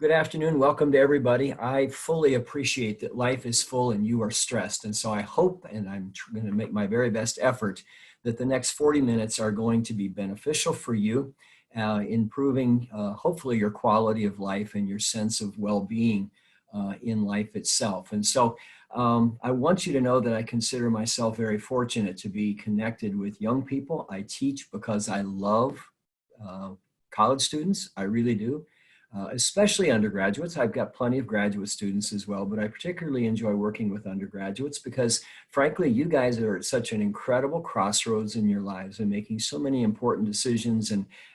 Good afternoon. Welcome to everybody. I fully appreciate that life is full and you are stressed. And so I hope, and I'm going to make my very best effort, that the next 40 minutes are going to be beneficial for you, improving hopefully your quality of life and your sense of well-being in life itself. And so I want you to know that I consider myself very fortunate to be connected with young people. I teach because I love college students. I really do. Especially undergraduates. I've got plenty of graduate students as well, but I particularly enjoy working with undergraduates because, frankly, you guys are at such an incredible crossroads in your lives and making so many important decisions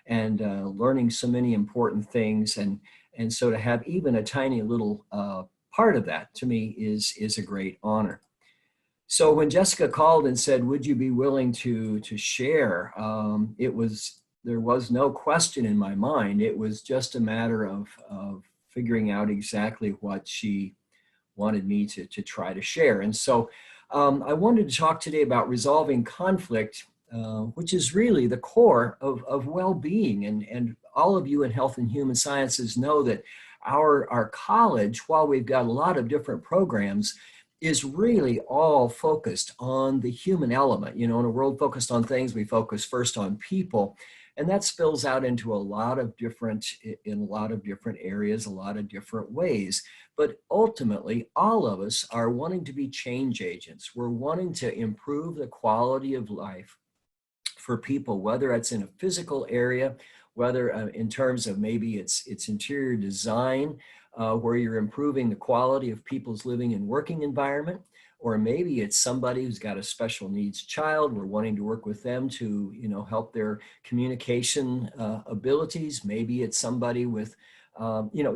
and learning so many important things. And so to have even a tiny little part of that, to me, is a great honor. So when Jessica called and said, would you be willing to share, there was no question in my mind. It was just a matter of figuring out exactly what she wanted me to try to share. And so I wanted to talk today about resolving conflict, which is really the core of well-being. And all of you in health and human sciences know that our college, while we've got a lot of different programs, is really all focused on the human element. You know, in a world focused on things, we focus first on people. And that spills out into in a lot of different areas, a lot of different ways. But ultimately, all of us are wanting to be change agents. We're wanting to improve the quality of life for people, whether it's in a physical area, whether in terms of maybe it's interior design, where you're improving the quality of people's living and working environment, or maybe it's somebody who's got a special needs child. We're wanting to work with them to, help their communication abilities. Maybe it's somebody with,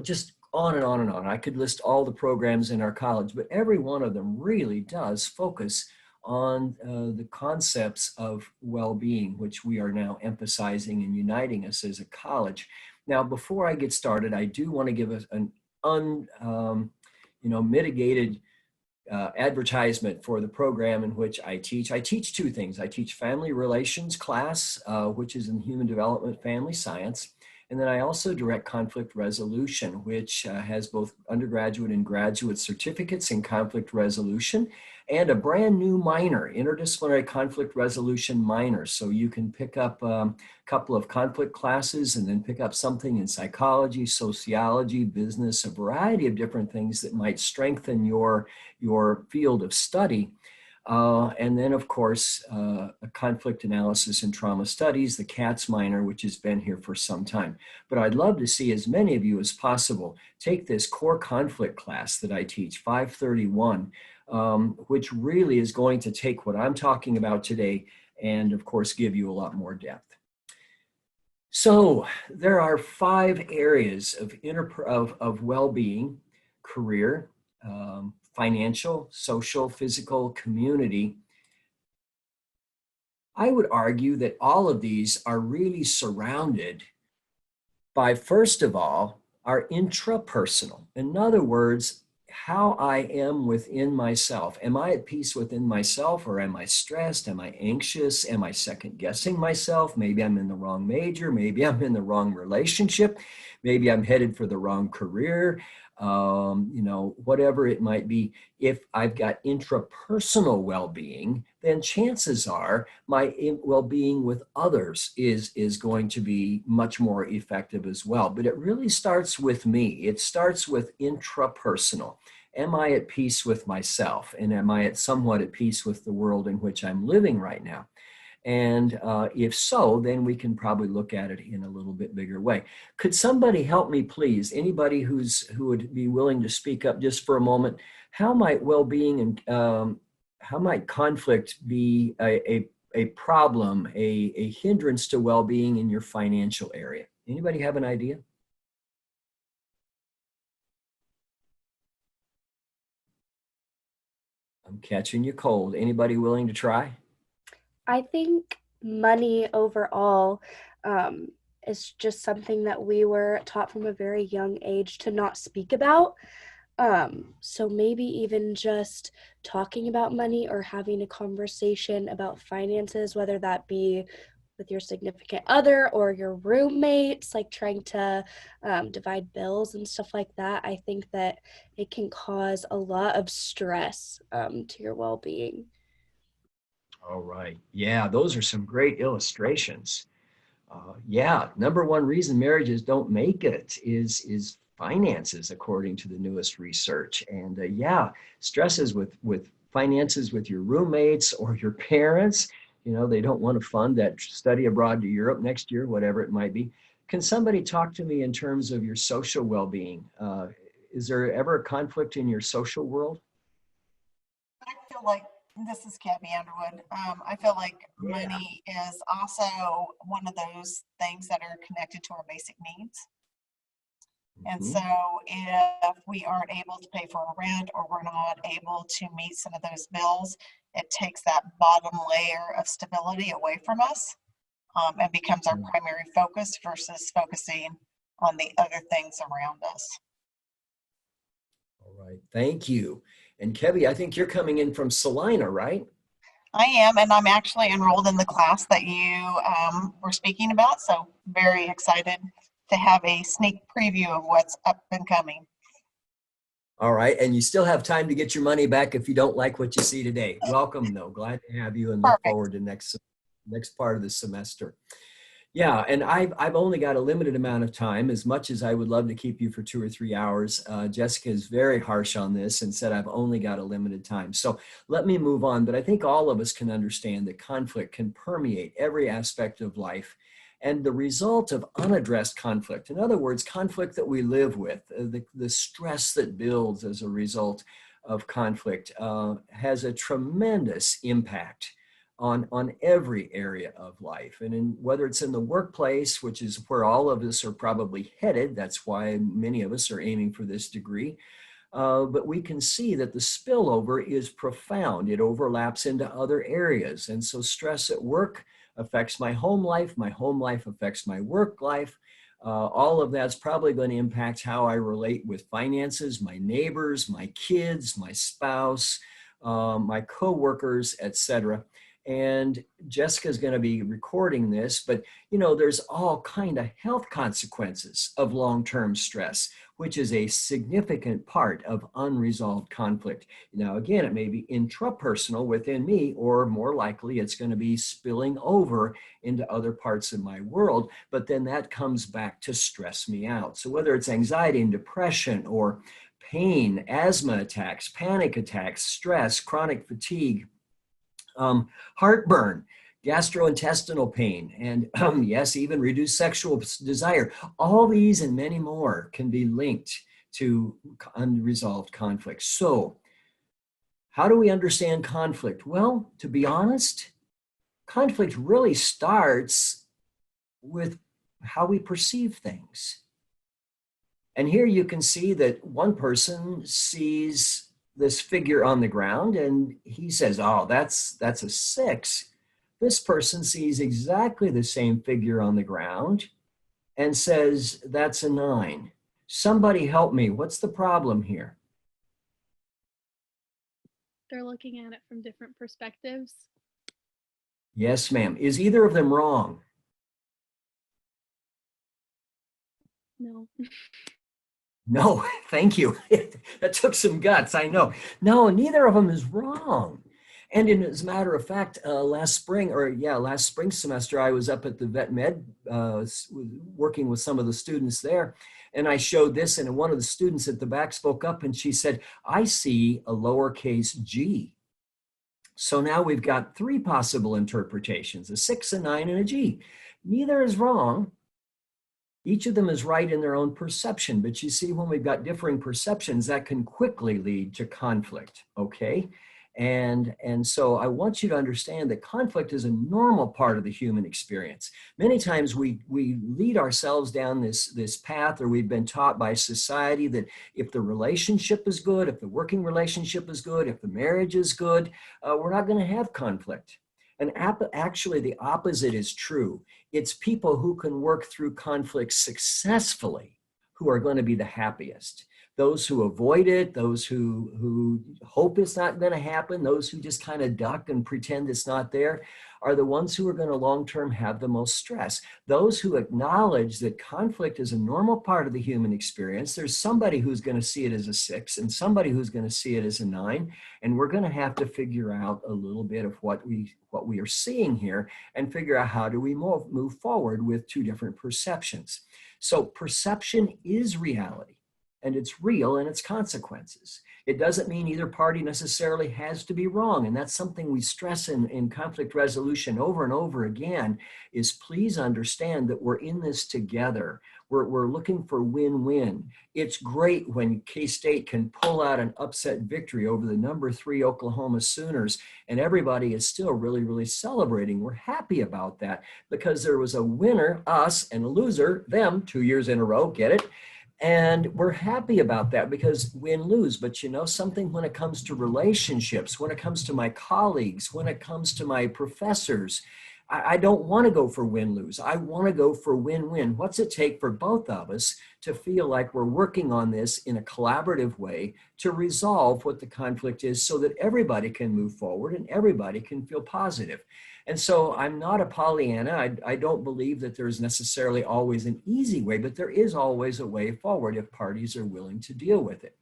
just on and on and on. I could list all the programs in our college, but every one of them really does focus on the concepts of well-being, which we are now emphasizing and uniting us as a college. Now, before I get started, I do want to give us an mitigated advertisement for the program in which I teach. I teach two things. I teach family relations class, which is in human development, family science. And then I also direct conflict resolution, which has both undergraduate and graduate certificates in conflict resolution and a brand new minor, interdisciplinary conflict resolution minor. So you can pick up a couple of conflict classes and then pick up something in psychology, sociology, business, a variety of different things that might strengthen your field of study. And then, of course, a conflict analysis and trauma studies, the CATS minor, which has been here for some time. But I'd love to see as many of you as possible take this core conflict class that I teach, 531, which really is going to take what I'm talking about today and, of course, give you a lot more depth. So there are 5 areas of well-being: career, financial, social, physical, community. I would argue that all of these are really surrounded by, first of all, our intrapersonal. In other words, how I am within myself. Am I at peace within myself, or am I stressed? Am I anxious? Am I second guessing myself? Maybe I'm in the wrong major. Maybe I'm in the wrong relationship. Maybe I'm headed for the wrong career. Whatever it might be. If I've got intrapersonal well-being, then chances are my well-being with others is going to be much more effective as well. But it really starts with me. It starts with intrapersonal. Am I at peace with myself? And am I somewhat at peace with the world in which I'm living right now? And if so, then we can probably look at it in a little bit bigger way. Could somebody help me, please? Anybody who would be willing to speak up just for a moment? How might well-being and how might conflict be a problem, a hindrance to well-being in your financial area? Anybody have an idea? I'm catching you cold. Anybody willing to try? I think money overall is just something that we were taught from a very young age to not speak about. So maybe even just talking about money or having a conversation about finances, whether that be with your significant other or your roommates, like trying to divide bills and stuff like that. I think that it can cause a lot of stress to your well-being. All right. Yeah, those are some great illustrations. Yeah, number one reason marriages don't make it is finances, according to the newest research. And yeah, stresses with finances with your roommates or your parents. You know, they don't want to fund that study abroad to Europe next year, whatever it might be. Can somebody talk to me in terms of your social well-being? Is there ever a conflict in your social world? I feel like this is Cabby Underwood. I feel like Yeah. money is also one of those things that are connected to our basic needs. And so Mhm. if we aren't able to pay for our rent or we're not able to meet some of those bills, it takes that bottom layer of stability away from us, and becomes our primary focus versus focusing on the other things around us. All right. Thank you. And Kevy, I think you're coming in from Salina, right? I am, and I'm actually enrolled in the class that you were speaking about. So very excited to have a sneak preview of what's up and coming. All right. And you still have time to get your money back if you don't like what you see today. Welcome, though. Glad to have you and look Perfect. forward to next part of the semester. Yeah, and I've only got a limited amount of time. As much as I would love to keep you for 2 or 3 hours, Jessica is very harsh on this and said I've only got a limited time. So let me move on. But I think all of us can understand that conflict can permeate every aspect of life. And the result of unaddressed conflict, in other words, conflict that we live with, the stress that builds as a result of conflict, has a tremendous impact on every area of life. And in, whether it's in the workplace, which is where all of us are probably headed, that's why many of us are aiming for this degree. But we can see that the spillover is profound. It overlaps into other areas. And so stress at work affects my home life affects my work life. All of that's probably going to impact how I relate with finances, my neighbors, my kids, my spouse, my coworkers, etc. And Jessica's going to be recording this, but you know, there's all kind of health consequences of long-term stress, which is a significant part of unresolved conflict. Now, again, it may be intrapersonal within me, or more likely it's going to be spilling over into other parts of my world, but then that comes back to stress me out. So whether it's anxiety and depression or pain, asthma attacks, panic attacks, stress, chronic fatigue, heartburn, gastrointestinal pain, and yes, even reduced sexual desire. All these and many more can be linked to unresolved conflict. So, how do we understand conflict? Well, to be honest, conflict really starts with how we perceive things. And here you can see that one person sees this figure on the ground and he says, oh, that's a 6. This person sees exactly the same figure on the ground and says, that's a 9. Somebody help me. What's the problem here? They're looking at it from different perspectives. Yes, ma'am. Is either of them wrong? No. No, thank you. That took some guts, I know. No, neither of them is wrong. And as a matter of fact, last spring semester, I was up at the vet med working with some of the students there. And I showed this, and one of the students at the back spoke up and she said, I see a lowercase g. So now we've got 3 possible interpretations, a 6, a 9, and a g. Neither is wrong. Each of them is right in their own perception, but you see, when we've got differing perceptions, that can quickly lead to conflict, okay? And so I want you to understand that conflict is a normal part of the human experience. Many times we lead ourselves down this path, or we've been taught by society that if the relationship is good, if the working relationship is good, if the marriage is good, we're not going to have conflict. And actually, the opposite is true. It's people who can work through conflict successfully who are going to be the happiest. those who avoid it, those who hope it's not going to happen, those who just kind of duck and pretend it's not there, are the ones who are going to long-term have the most stress. Those who acknowledge that conflict is a normal part of the human experience, there's somebody who's going to see it as a 6 and somebody who's going to see it as a 9, and we're going to have to figure out a little bit of what we are seeing here and figure out how do we move forward with two different perceptions. So perception is reality, and it's real in its consequences. It doesn't mean either party necessarily has to be wrong. And that's something we stress in conflict resolution over and over again, is please understand that we're in this together. We're looking for win-win. It's great when K-State can pull out an upset victory over the number 3 Oklahoma Sooners, and everybody is still really, really celebrating. We're happy about that because there was a winner, us, and a loser, them, 2 years in a row, get it? And we're happy about that because win-lose. But you know something, when it comes to relationships, when it comes to my colleagues, when it comes to my professors, I don't want to go for win-lose. I want to go for win-win. What's it take for both of us to feel like we're working on this in a collaborative way to resolve what the conflict is so that everybody can move forward and everybody can feel positive? And so I'm not a Pollyanna. I don't believe that there's necessarily always an easy way, but there is always a way forward if parties are willing to deal with it.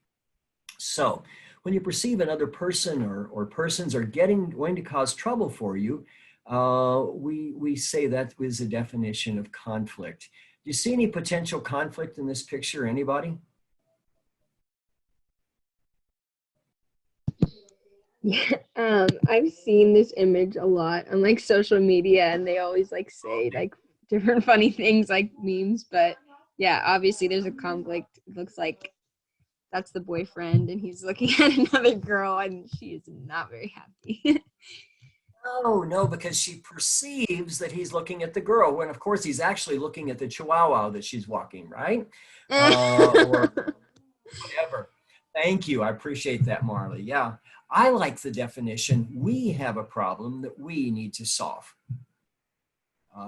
So when you perceive another person or persons are going to cause trouble for you, we say that is a definition of conflict. Do you see any potential conflict in this picture, anybody? Yeah, I've seen this image a lot on like social media, and they always like say like different funny things like memes. But yeah, obviously there's a conflict. It looks like that's the boyfriend, and he's looking at another girl, and she is not very happy. No, because she perceives that he's looking at the girl when of course he's actually looking at the chihuahua that she's walking, right? Or whatever. Thank you. I appreciate that, Marley. Yeah. I like the definition, we have a problem that we need to solve.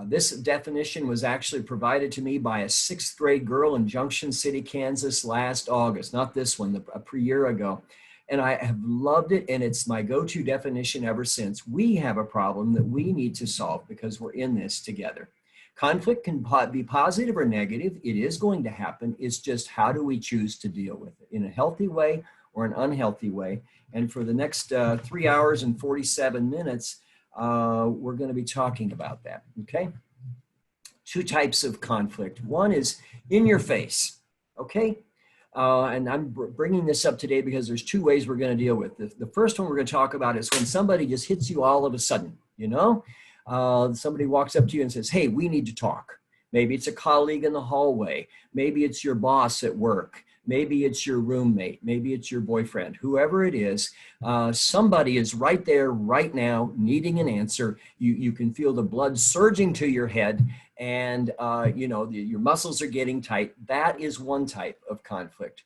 This definition was actually provided to me by a 6th grade girl in Junction City, Kansas last August, not this one, a year ago. And I have loved it, and it's my go-to definition ever since. We have a problem that we need to solve because we're in this together. Conflict can be positive or negative. It is going to happen. It's just how do we choose to deal with it in a healthy way or an unhealthy way. And for the next 3 hours and 47 minutes, we're going to be talking about that, okay? 2 types of conflict. One is in your face, okay? And I'm bringing this up today because there's 2 ways we're going to deal with this. The first one we're going to talk about is when somebody just hits you all of a sudden, you know? Somebody walks up to you and says, hey, we need to talk. Maybe it's a colleague in the hallway. Maybe it's your boss at work. Maybe it's your roommate. Maybe it's your boyfriend. Whoever it is, somebody is right there right now needing an answer. You can feel the blood surging to your head and you know, your muscles are getting tight. That is one type of conflict.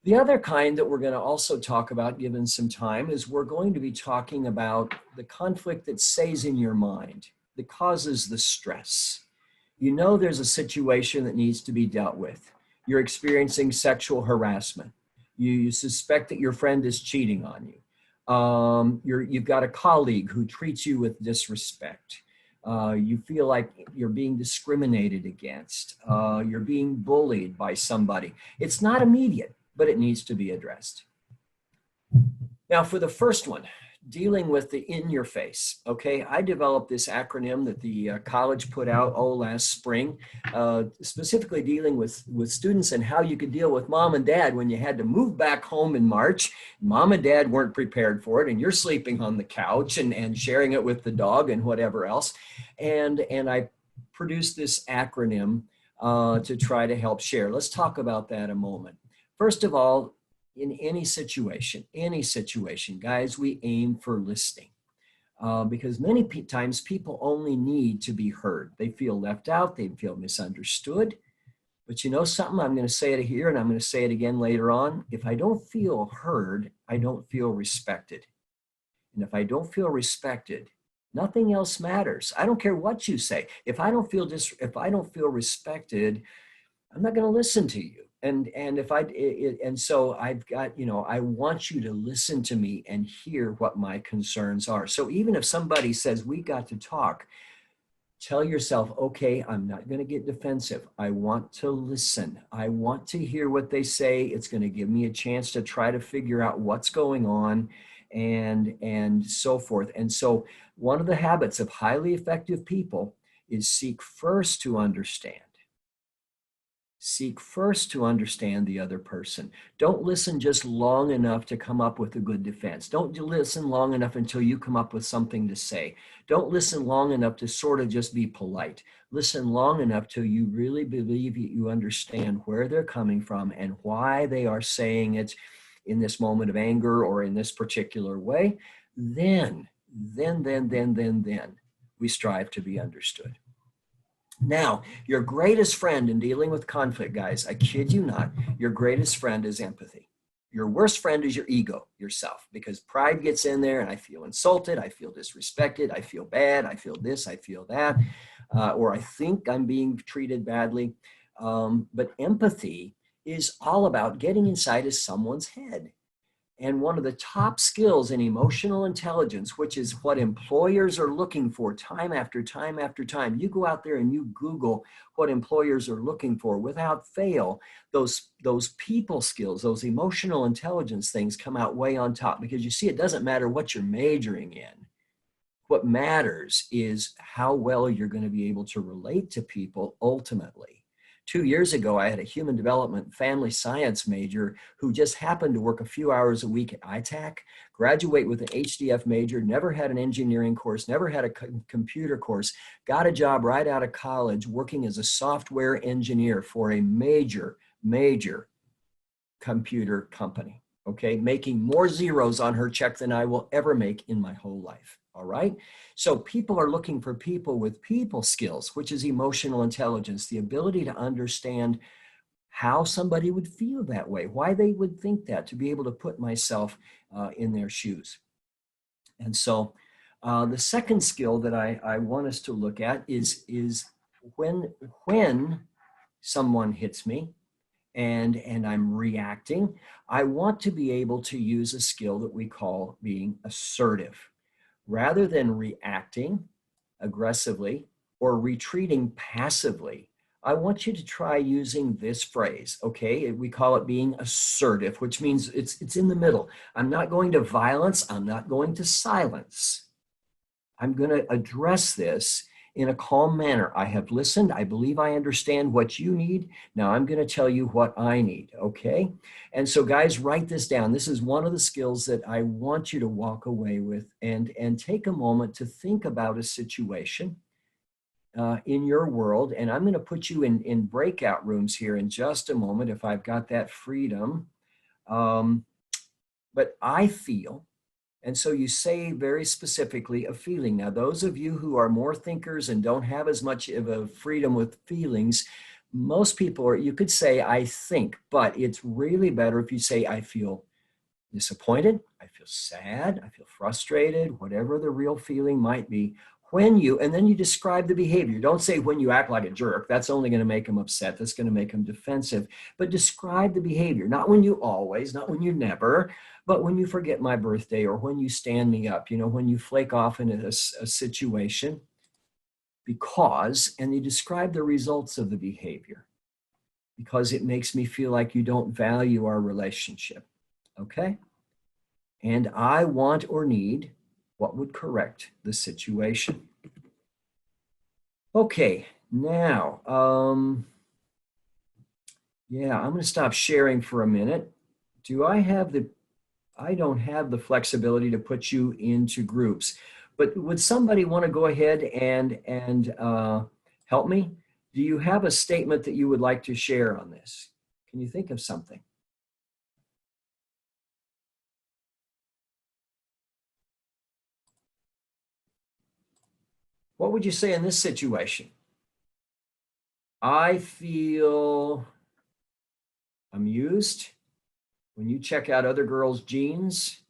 The other kind that we're going to also talk about, given some time, is we're going to be talking about the conflict that stays in your mind, that causes the stress. You know there's a situation that needs to be dealt with. You're experiencing sexual harassment. You suspect that your friend is cheating on you. You've got a colleague who treats you with disrespect. You feel like you're being discriminated against. You're being bullied by somebody. It's not immediate, but it needs to be addressed. Now, for the first one, dealing with the in your face, okay? I developed this acronym that the college put out last spring, specifically dealing with students and how you could deal with mom and dad when you had to move back home in March. Mom and dad weren't prepared for it, and you're sleeping on the couch and sharing it with the dog and whatever else. And I produced this acronym to try to help share. Let's talk about that a moment. First of all, in any situation, guys, we aim for listening because many times people only need to be heard. They feel left out, they feel misunderstood. But you know something, I'm going to say it here and I'm going to say it again later on. If I don't feel heard, I don't feel respected. And if I don't feel respected, nothing else matters. I don't care what you say. If I don't feel respected, I'm not going to listen to you. And if and so I've got, you know, I want you to listen to me and hear what my concerns are. So even if somebody says we got to talk, tell yourself, okay, I'm not going to get defensive. I want to listen. I want to hear what they say. It's going to give me a chance to try to figure out what's going on and so forth. And so one of the habits of highly effective people is seek first to understand. Seek first to understand the other person. Don't listen just long enough to come up with a good defense. Don't listen long enough until you come up with something to say. Don't listen long enough to sort of just be polite. Listen long enough till you really believe you understand where they're coming from and why they are saying it in this moment of anger or in this particular way. Then we strive to be understood. Now, your greatest friend in dealing with conflict, guys, I kid you not, your greatest friend is empathy. Your worst friend is your ego, yourself, because pride gets in there and I feel insulted, I feel disrespected, I feel bad, I feel this, I feel that, or I think I'm being treated badly. But empathy is all about getting inside of someone's head. And one of the top skills in emotional intelligence, which is what employers are looking for time after time after time. You go out there and you Google what employers are looking for without fail. Those people skills, those emotional intelligence things come out way on top, because you see, it doesn't matter what you're majoring in. What matters is how well you're going to be able to relate to people ultimately. 2 years ago, I had a human development family science major who just happened to work a few hours a week at ITAC, graduate with an HDF major, never had an engineering course, never had a computer course, got a job right out of college working as a software engineer for a major computer company, okay? Making more zeros on her check than I will ever make in my whole life. All right. So people are looking for people with people skills, which is emotional intelligence, the ability to understand how somebody would feel that way, why they would think that, to be able to put myself in their shoes. And so the second skill that I want us to look at is when someone hits me and I'm reacting, I want to be able to use a skill that we call being assertive. Rather than reacting aggressively or retreating passively, I want you to try using this phrase, okay? We call it being assertive, which means it's in the middle. I'm not going to violence. I'm not going to silence. I'm going to address this in a calm manner. I have listened. I believe I understand what you need. Now I'm going to tell you what I need, okay? And so guys, write this down. This is one of the skills that I want you to walk away with, and take a moment to think about a situation in your world. And I'm going to put you in breakout rooms here in just a moment if I've got that freedom. But I feel. And so you say very specifically a feeling. Now, those of you who are more thinkers and don't have as much of a freedom with feelings, most people are, you could say, I think, but it's really better if you say, I feel disappointed, I feel sad, I feel frustrated, whatever the real feeling might be. And then you describe the behavior. Don't say when you act like a jerk. That's only going to make them upset. That's going to make them defensive. But describe the behavior, not when you always, not when you never, but when you forget my birthday or when you stand me up, you know, when you flake off in a situation, and you describe the results of the behavior, because it makes me feel like you don't value our relationship, okay? And I want or need what would correct the situation. Okay, now, yeah, I'm gonna stop sharing for a minute. I don't have the flexibility to put you into groups, but would somebody want to go ahead and help me? Do you have a statement that you would like to share on this? Can you think of something? What would you say in this situation? I feel amused when you check out other girls' jeans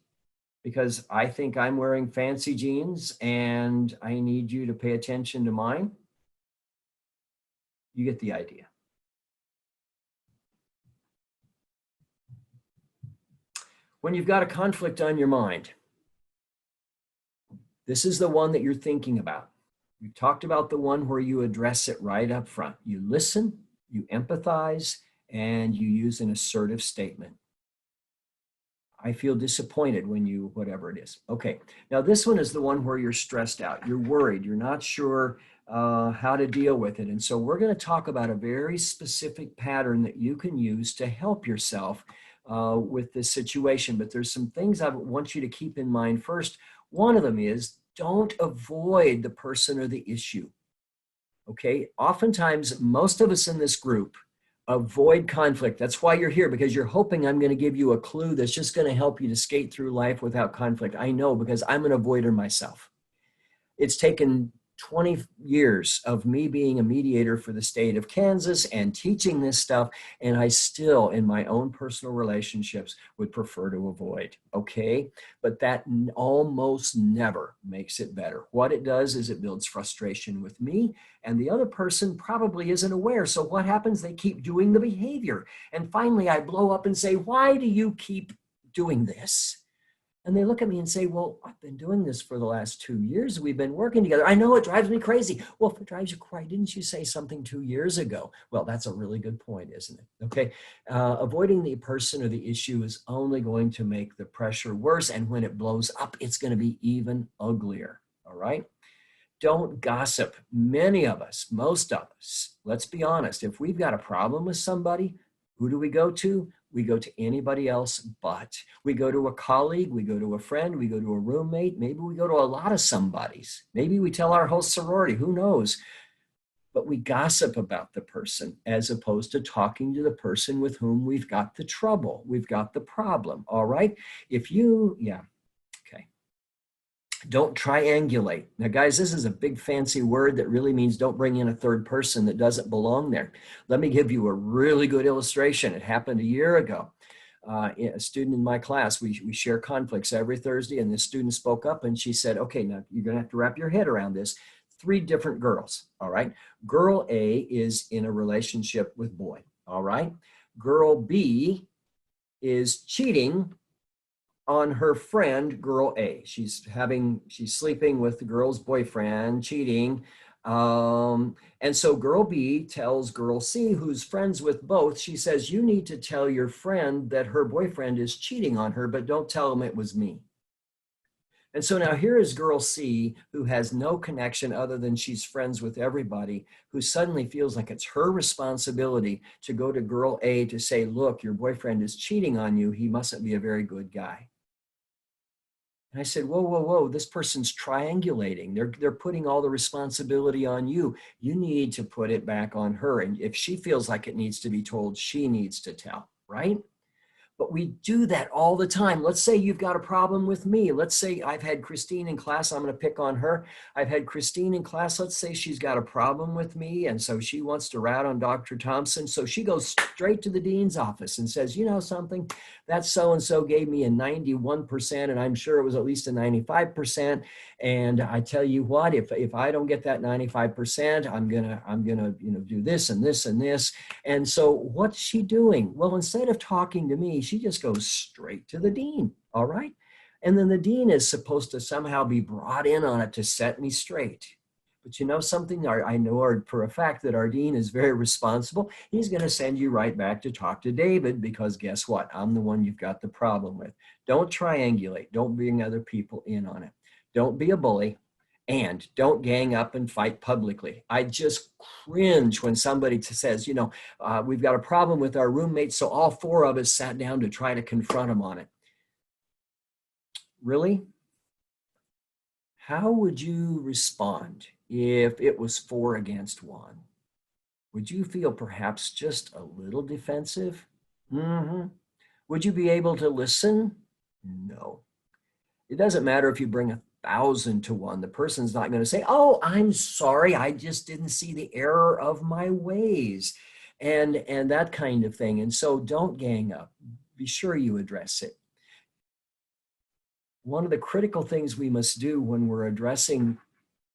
because I think I'm wearing fancy jeans and I need you to pay attention to mine. You get the idea. When you've got a conflict on your mind, this is the one that you're thinking about. We talked about the one where you address it right up front. You listen, you empathize, and you use an assertive statement. I feel disappointed when you, whatever it is. Okay, now this one is the one where you're stressed out. You're worried. You're not sure how to deal with it. And so we're going to talk about a very specific pattern that you can use to help yourself with this situation. But there's some things I want you to keep in mind first. One of them is don't avoid the person or the issue. Okay, oftentimes, most of us in this group avoid conflict. That's why you're here, because you're hoping I'm going to give you a clue that's just going to help you to skate through life without conflict. I know, because I'm an avoider myself. It's taken 20 years of me being a mediator for the state of Kansas and teaching this stuff, and I still, in my own personal relationships, would prefer to avoid, okay? But that almost never makes it better. What it does is it builds frustration with me, and the other person probably isn't aware. So what happens? They keep doing the behavior. And finally, I blow up and say, why do you keep doing this? And they look at me and say, well, I've been doing this for the last 2 years. We've been working together. I know it drives me crazy. Well, if it drives you crazy, didn't you say something 2 years ago? Well, that's a really good point, isn't it? Okay. Avoiding the person or the issue is only going to make the pressure worse. And when it blows up, it's going to be even uglier. All right. Don't gossip. Many of us, most of us, let's be honest, if we've got a problem with somebody, who do we go to? We go to anybody else but. We go to a colleague, we go to a friend, we go to a roommate, maybe we go to a lot of somebodies. Maybe we tell our whole sorority, who knows? But we gossip about the person as opposed to talking to the person with whom we've got the trouble, we've got the problem, all right? If you, okay. Don't triangulate. Now, guys, this is a big fancy word that really means don't bring in a third person that doesn't belong there. Let me give you a really good illustration. It happened a year ago. A student in my class, we share conflicts every Thursday, and this student spoke up and she said, okay, now you're going to have to wrap your head around this. 3 different girls, all right? Girl A is in a relationship with boy, all right? Girl B is cheating on her friend, girl A. She's sleeping with the girl's boyfriend, cheating. And so girl B tells girl C, who's friends with both, she says, you need to tell your friend that her boyfriend is cheating on her, but don't tell him it was me. And so now here is girl C, who has no connection other than she's friends with everybody, who suddenly feels like it's her responsibility to go to girl A to say, look, your boyfriend is cheating on you. He mustn't be a very good guy. And I said, whoa, whoa, whoa, this person's triangulating. They're putting all the responsibility on you. You need to put it back on her. And if she feels like it needs to be told, she needs to tell, right? But we do that all the time. Let's say you've got a problem with me. Let's say I've had Christine in class. I'm going to pick on her. I've had Christine in class. Let's say she's got a problem with me. And so she wants to rat on Dr. Thompson. So she goes straight to the dean's office and says, you know something, that so-and-so gave me a 91%, and I'm sure it was at least a 95%. And I tell you what, if I don't get that 95%, I'm gonna do this and this and this. And so what's she doing? Well, instead of talking to me, she just goes straight to the dean, all right? And then the dean is supposed to somehow be brought in on it to set me straight. But you know something, I know for a fact that our dean is very responsible. He's going to send you right back to talk to David, because guess what? I'm the one you've got the problem with. Don't triangulate. Don't bring other people in on it. Don't be a bully, and don't gang up and fight publicly. I just cringe when somebody says, we've got a problem with our roommates, so all 4 of us sat down to try to confront them on it. Really? How would you respond if it was 4 against 1? Would you feel perhaps just a little defensive? Would you be able to listen? No. It doesn't matter if you bring 1,000 to 1. The person's not going to say, oh, I'm sorry, I just didn't see the error of my ways, and that kind of thing. And so don't gang up. Be sure you address it. One of the critical things we must do when we're addressing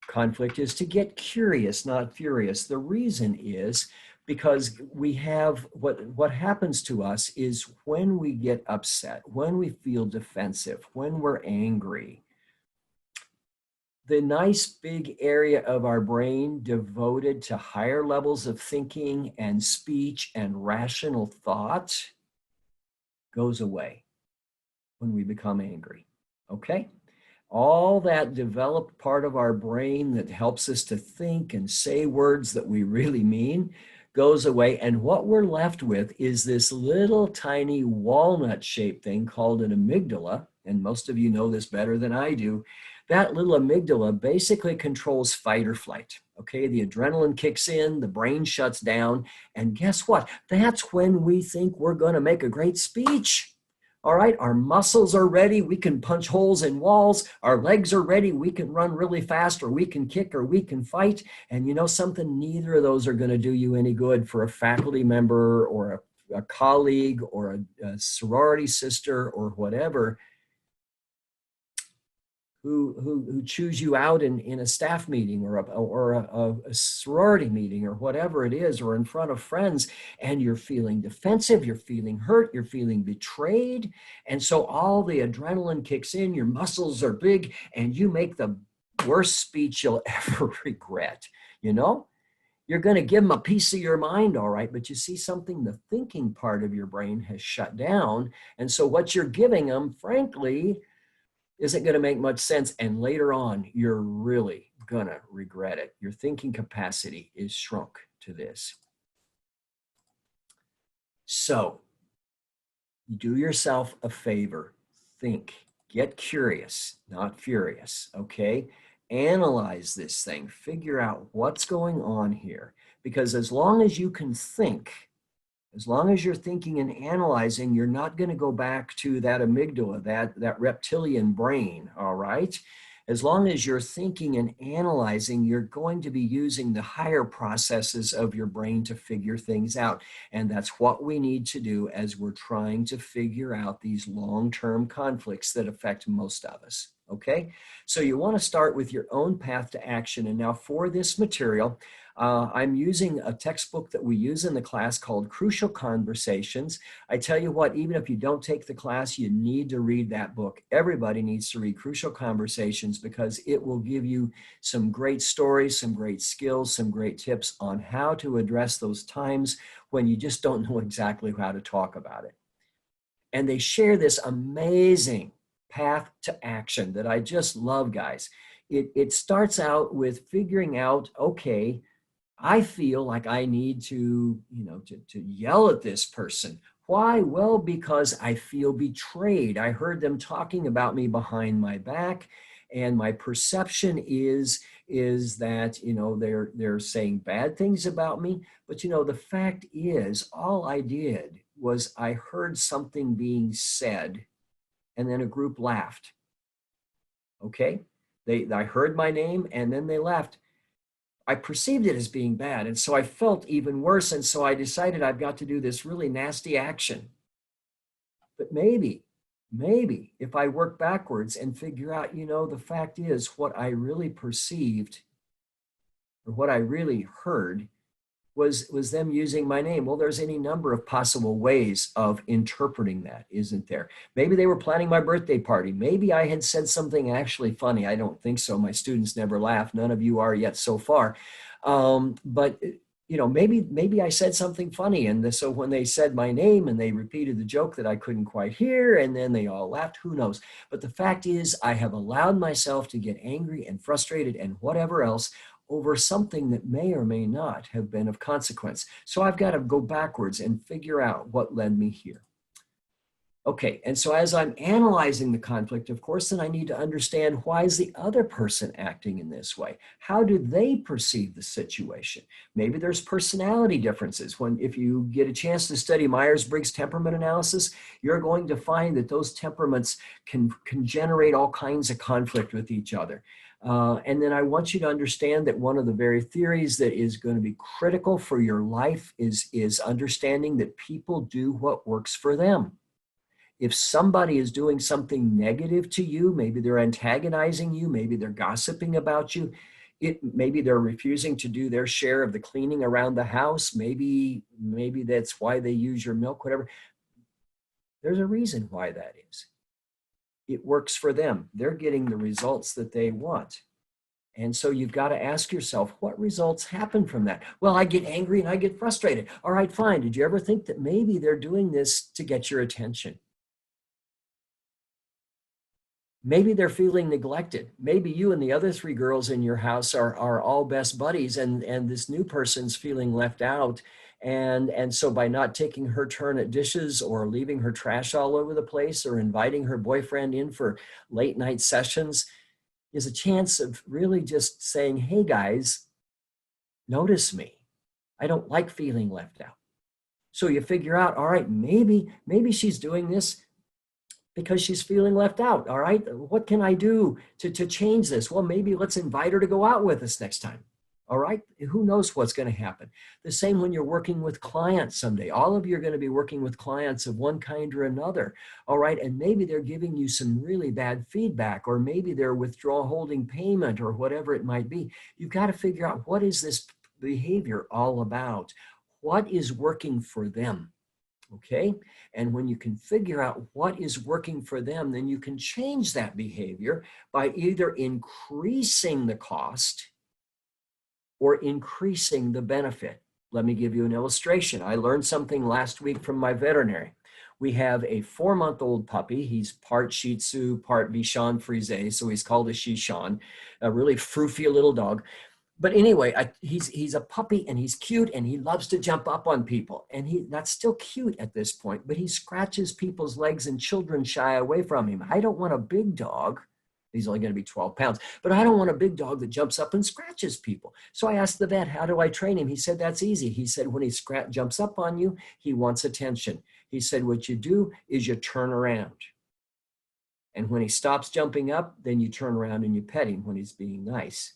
conflict is to get curious, not furious. The reason is because we have what happens to us is when we get upset, when we feel defensive, when we're angry, the nice big area of our brain devoted to higher levels of thinking and speech and rational thought goes away when we become angry. Okay? All that developed part of our brain that helps us to think and say words that we really mean goes away. And what we're left with is this little tiny walnut shaped thing called an amygdala. And most of you know this better than I do. That little amygdala basically controls fight or flight. Okay, the adrenaline kicks in, the brain shuts down, and guess what? That's when we think we're going to make a great speech. All right, our muscles are ready. We can punch holes in walls. Our legs are ready. We can run really fast, or we can kick, or we can fight. And you know something? Neither of those are going to do you any good for a faculty member or a colleague or a sorority sister or whatever who choose you out in a staff meeting or a sorority meeting or whatever it is, or in front of friends, and you're feeling defensive, you're feeling hurt, you're feeling betrayed. And so all the adrenaline kicks in, your muscles are big, and you make the worst speech you'll ever regret. You know, you're going to give them a piece of your mind, all right, but you see something, the thinking part of your brain has shut down. And so what you're giving them, frankly, isn't going to make much sense. And later on, you're really going to regret it. Your thinking capacity is shrunk to this. So do yourself a favor. Think. Get curious, not furious, okay? Analyze this thing. Figure out what's going on here. Because as long as you can think, as long as you're thinking and analyzing, you're not going to go back to that amygdala, that reptilian brain, all right? As long as you're thinking and analyzing, you're going to be using the higher processes of your brain to figure things out. And that's what we need to do as we're trying to figure out these long-term conflicts that affect most of us, okay? So you want to start with your own path to action. And now for this material, I'm using a textbook that we use in the class called Crucial Conversations. I tell you what, even if you don't take the class, you need to read that book. Everybody needs to read Crucial Conversations because it will give you some great stories, some great skills, some great tips on how to address those times when you just don't know exactly how to talk about it. And they share this amazing path to action that I just love, guys. It starts out with figuring out, okay, I feel like I need to, to yell at this person. Why? Well, because I feel betrayed. I heard them talking about me behind my back, and my perception is that, they're saying bad things about me. But, the fact is, all I did was I heard something being said, and then a group laughed. Okay? I heard my name, and then they laughed. I perceived it as being bad. And so I felt even worse. And so I decided I've got to do this really nasty action. But maybe if I work backwards and figure out, the fact is what I really perceived or what I really heard was them using my name. Well, there's any number of possible ways of interpreting that, isn't there? Maybe they were planning my birthday party. Maybe I had said something actually funny. I don't think so. My students never laugh. None of you are yet so far. But maybe I said something funny. And so when they said my name and they repeated the joke that I couldn't quite hear, and then they all laughed, who knows? But the fact is, I have allowed myself to get angry and frustrated and whatever else over something that may or may not have been of consequence. So I've got to go backwards and figure out what led me here. Okay, and so as I'm analyzing the conflict, of course, then I need to understand, why is the other person acting in this way? How do they perceive the situation? Maybe there's personality differences. If you get a chance to study Myers-Briggs temperament analysis, you're going to find that those temperaments can generate all kinds of conflict with each other. And then I want you to understand that one of the very theories that is going to be critical for your life is understanding that people do what works for them. If somebody is doing something negative to you, maybe they're antagonizing you, maybe they're gossiping about you, Maybe they're refusing to do their share of the cleaning around the house. Maybe that's why they use your milk, whatever. There's a reason why that is. It works for them. They're getting the results that they want. And so you've got to ask yourself, what results happen from that? Well, I get angry and I get frustrated. All right, fine. Did you ever think that maybe they're doing this to get your attention? Maybe they're feeling neglected. Maybe you and the other 3 girls in your house are all best buddies, and this new person's feeling left out. And so by not taking her turn at dishes, or leaving her trash all over the place, or inviting her boyfriend in for late night sessions, is a chance of really just saying, hey guys, notice me. I don't like feeling left out. So you figure out, all right, maybe she's doing this because she's feeling left out. All right, what can I do to change this? Well, maybe let's invite her to go out with us next time. All right, who knows what's going to happen? The same when you're working with clients someday. All of you are going to be working with clients of one kind or another. All right, and maybe they're giving you some really bad feedback, or maybe they're holding payment, or whatever it might be. You've got to figure out, what is this behavior all about? What is working for them? Okay, and when you can figure out what is working for them, then you can change that behavior by either increasing the cost or increasing the benefit. Let me give you an illustration. I learned something last week from my veterinary. We have a 4-month-old puppy. He's part Shih Tzu, part Bichon Frise, so he's called a Shih-Shon, a really froofy little dog. But anyway, he's a puppy, and he's cute, and he loves to jump up on people. And that's still cute at this point, but he scratches people's legs, and children shy away from him. I don't want a big dog. He's only going to be 12 pounds, but I don't want a big dog that jumps up and scratches people. So I asked the vet, how do I train him? He said, that's easy. He said, when he jumps up on you, he wants attention. He said, what you do is you turn around. And when he stops jumping up, then you turn around and you pet him when he's being nice.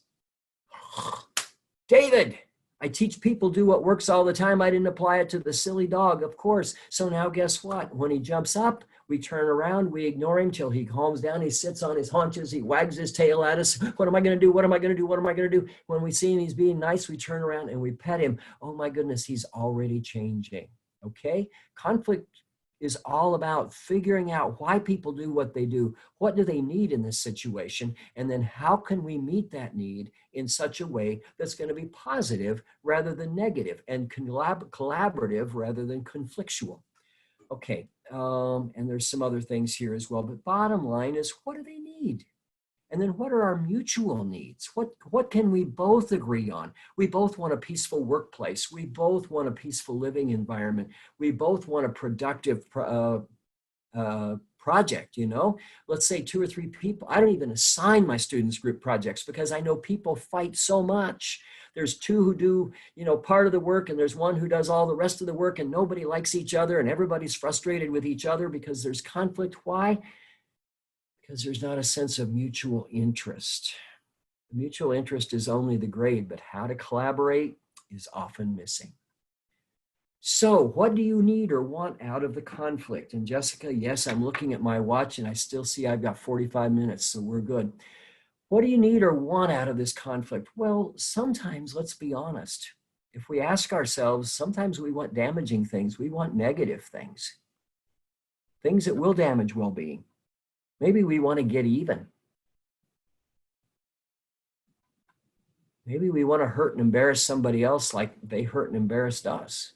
David, I teach people do what works all the time. I didn't apply it to the silly dog, of course. So now guess what? When he jumps up, we turn around, we ignore him till he calms down. He sits on his haunches. He wags his tail at us. What am I going to do? What am I going to do? What am I going to do? When we see him, he's being nice, we turn around and we pet him. Oh my goodness, he's already changing. Okay? Conflict is all about figuring out why people do what they do. What do they need in this situation? And then how can we meet that need in such a way that's going to be positive rather than negative, and collaborative rather than conflictual? Okay, and there's some other things here as well, but bottom line is, what do they need? And then what are our mutual needs? What can we both agree on? We both want a peaceful workplace. We both want a peaceful living environment. We both want a productive project, you know? Let's say 2 or 3 people. I don't even assign my students group projects because I know people fight so much. There's 2 who do, you know, part of the work, and there's 1 who does all the rest of the work, and nobody likes each other, and everybody's frustrated with each other because there's conflict. Why? Because there's not a sense of mutual interest. Mutual interest is only the grade, but how to collaborate is often missing. So what do you need or want out of the conflict? And Jessica, yes, I'm looking at my watch and I still see I've got 45 minutes, so we're good. What do you need or want out of this conflict? Well, sometimes, let's be honest, if we ask ourselves, sometimes we want damaging things. We want negative things, things that will damage well-being. Maybe we want to get even. Maybe we want to hurt and embarrass somebody else like they hurt and embarrassed us.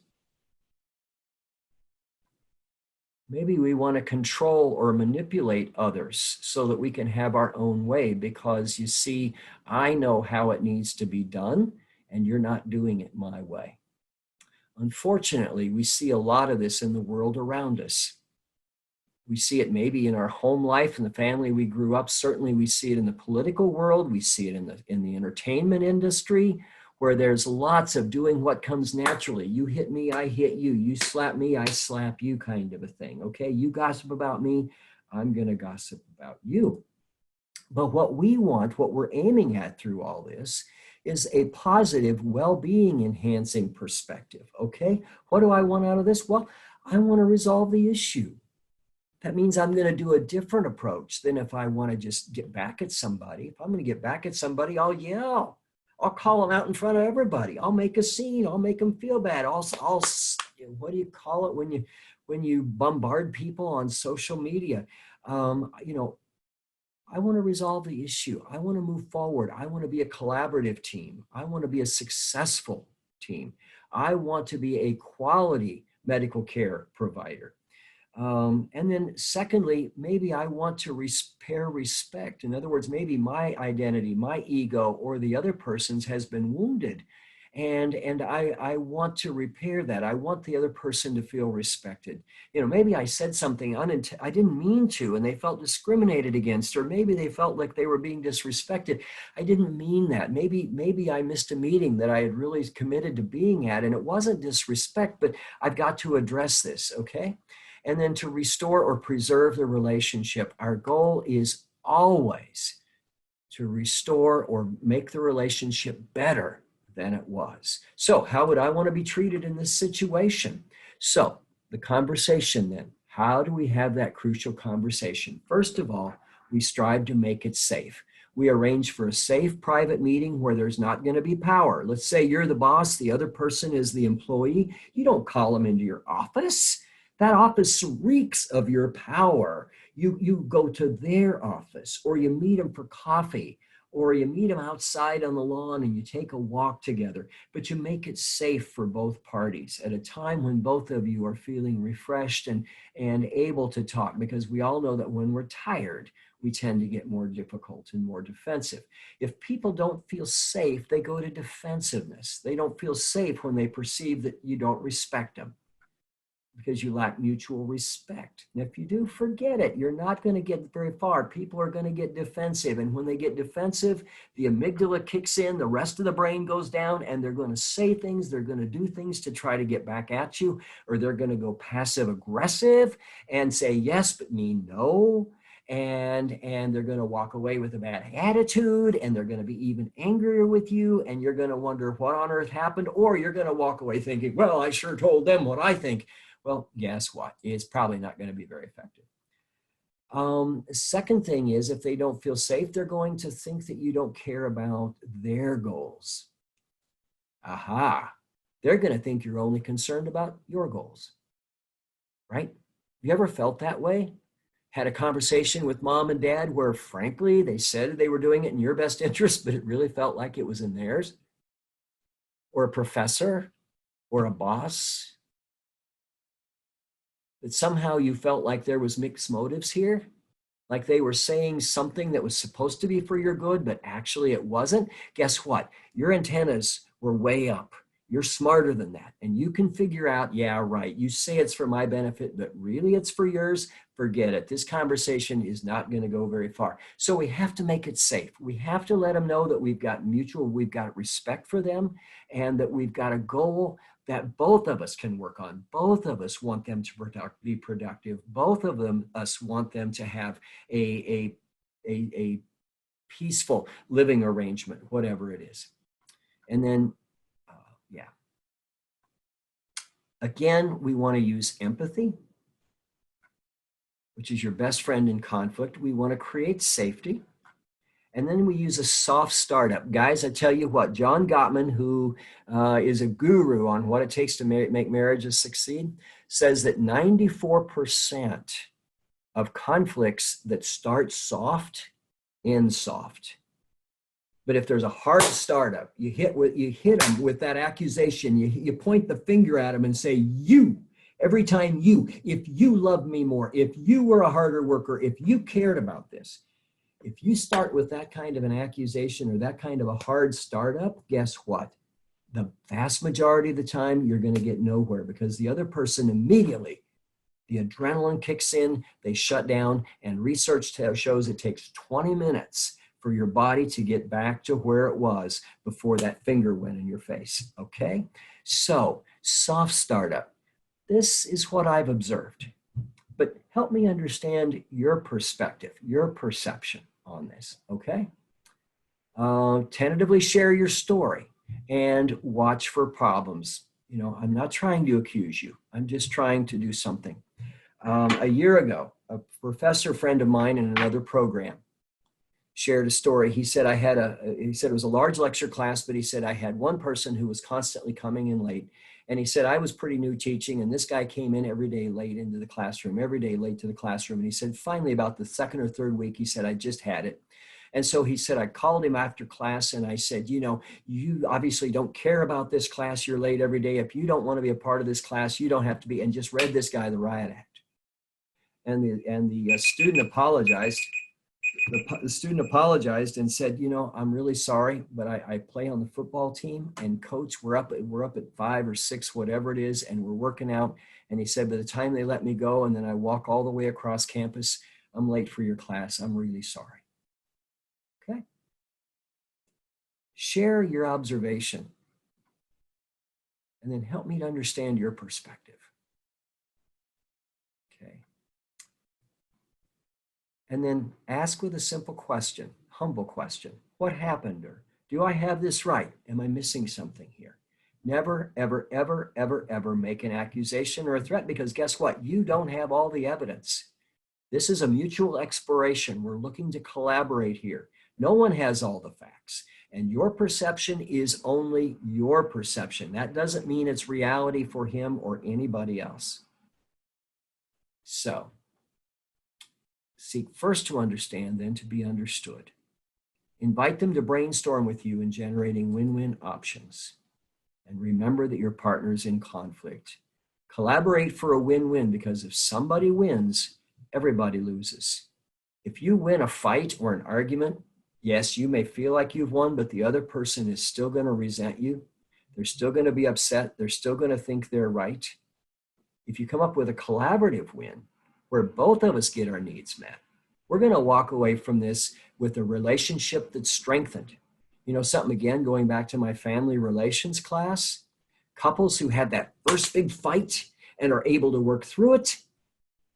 Maybe we want to control or manipulate others so that we can have our own way, because you see, I know how it needs to be done and you're not doing it my way. Unfortunately, we see a lot of this in the world around us. We see it maybe in our home life, in the family we grew up. Certainly we see it in the political world. We see it in the entertainment industry, where there's lots of doing what comes naturally. You hit me, I hit you. You slap me, I slap you, kind of a thing. Okay, you gossip about me, I'm going to gossip about you. But what we want, what we're aiming at through all this, is a positive, well-being enhancing perspective. Okay, what do I want out of this? Well, I want to resolve the issue. That means I'm going to do a different approach than if I want to just get back at somebody. If I'm going to get back at somebody, I'll yell. I'll call them out in front of everybody. I'll make a scene. I'll make them feel bad. What do you call it when you bombard people on social media? You know, I want to resolve the issue. I want to move forward. I want to be a collaborative team. I want to be a successful team. I want to be a quality medical care provider. And then secondly, maybe I want to repair respect. In other words, maybe my identity, my ego, or the other person's has been wounded. And I want to repair that. I want the other person to feel respected. You know, maybe I said something I didn't mean to, and they felt discriminated against, or maybe they felt like they were being disrespected. I didn't mean that. Maybe I missed a meeting that I had really committed to being at, and it wasn't disrespect, but I've got to address this, okay? And then to restore or preserve the relationship, our goal is always to restore or make the relationship better than it was. So how would I want to be treated in this situation? So the conversation then, how do we have that crucial conversation? First of all, we strive to make it safe. We arrange for a safe private meeting where there's not going to be power. Let's say you're the boss, the other person is the employee. You don't call them into your office. That office reeks of your power. You go to their office, or you meet them for coffee, or you meet them outside on the lawn and you take a walk together, but you make it safe for both parties at a time when both of you are feeling refreshed and able to talk, because we all know that when we're tired, we tend to get more difficult and more defensive. If people don't feel safe, they go to defensiveness. They don't feel safe when they perceive that you don't respect them, because you lack mutual respect. And if you do, forget it. You're not going to get very far. People are going to get defensive. And when they get defensive, the amygdala kicks in, the rest of the brain goes down, and they're going to say things, they're going to do things to try to get back at you, or they're going to go passive aggressive and say yes, but mean no. And they're going to walk away with a bad attitude, and they're going to be even angrier with you, and you're going to wonder what on earth happened, or you're going to walk away thinking, well, I sure told them what I think. Well, guess what? It's probably not going to be very effective. Second thing is, if they don't feel safe, they're going to think that you don't care about their goals. Aha. They're going to think you're only concerned about your goals, right? You ever felt that way? Had a conversation with mom and dad where, frankly, they said they were doing it in your best interest, but it really felt like it was in theirs? Or a professor or a boss? That somehow you felt like there was mixed motives here, like they were saying something that was supposed to be for your good, but actually it wasn't. Guess what? Your antennas were way up. You're smarter than that. And you can figure out, yeah, right, you say it's for my benefit, but really it's for yours. Forget it. This conversation is not going to go very far. So we have to make it safe. We have to let them know that we've got respect for them, and that we've got a goal that both of us can work on. Both of us want them to be productive. Both of us want them to have a peaceful living arrangement, whatever it is. And then, again, we want to use empathy, which is your best friend in conflict. We want to create safety. And then we use a soft startup. Guys, I tell you what, John Gottman, who is a guru on what it takes to make marriages succeed, says that 94% of conflicts that start soft end soft. But if there's a hard startup, you hit them with that accusation, you point the finger at them and say, you, every time you, if you loved me more, if you were a harder worker, if you cared about this. If you start with that kind of an accusation or that kind of a hard startup, guess what? The vast majority of the time, you're going to get nowhere, because the other person immediately, the adrenaline kicks in, they shut down, and research shows it takes 20 minutes for your body to get back to where it was before that finger went in your face, okay? So, soft startup. This is what I've observed. But help me understand your perspective, your perception on this, okay? Tentatively share your story and watch for problems. You know, I'm not trying to accuse you. I'm just trying to do something. A year ago, a professor friend of mine in another program shared a story. He said he said it was a large lecture class, but he said I had one person who was constantly coming in late. And he said, I was pretty new teaching, and this guy came in every day late into the classroom, every day late to the classroom. And he said, finally, about the second or third week, he said, I just had it. And so he said, I called him after class and I said, you know, you obviously don't care about this class. You're late every day. If you don't want to be a part of this class, you don't have to be, and just read this guy the riot act. And the student apologized. The student apologized and said, you know, I'm really sorry, but I play on the football team, and coach, we're up at 5 or 6, whatever it is, and we're working out. And he said, by the time they let me go and then I walk all the way across campus, I'm late for your class. I'm really sorry. Okay. Share your observation and then help me to understand your perspective. Okay. And then ask with a simple question, humble question. What happened? Or do I have this right? Am I missing something here? Never, ever, ever, ever, ever make an accusation or a threat, because guess what? You don't have all the evidence. This is a mutual exploration. We're looking to collaborate here. No one has all the facts, and your perception is only your perception. That doesn't mean it's reality for him or anybody else. So, seek first to understand, then to be understood. Invite them to brainstorm with you in generating win-win options. And remember that your partner is in conflict. Collaborate for a win-win, because if somebody wins, everybody loses. If you win a fight or an argument, yes, you may feel like you've won, but the other person is still going to resent you. They're still going to be upset. They're still going to think they're right. If you come up with a collaborative win, where both of us get our needs met, we're going to walk away from this with a relationship that's strengthened. You know something, again, going back to my family relations class, couples who have that first big fight and are able to work through it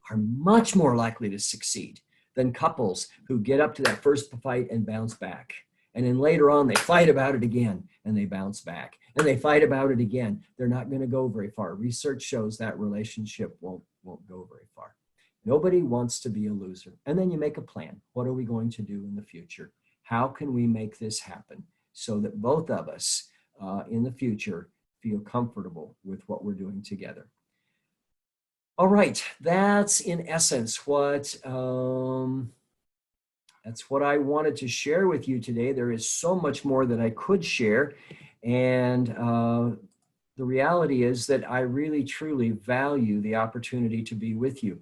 are much more likely to succeed than couples who get up to that first fight and bounce back. And then later on, they fight about it again and they bounce back. And they fight about it again. They're not going to go very far. Research shows that relationship won't go very far. Nobody wants to be a loser. And then you make a plan. What are we going to do in the future? How can we make this happen so that both of us in the future feel comfortable with what we're doing together? All right, that's in essence what that's what I wanted to share with you today. There is so much more that I could share, and the reality is that I really truly value the opportunity to be with you.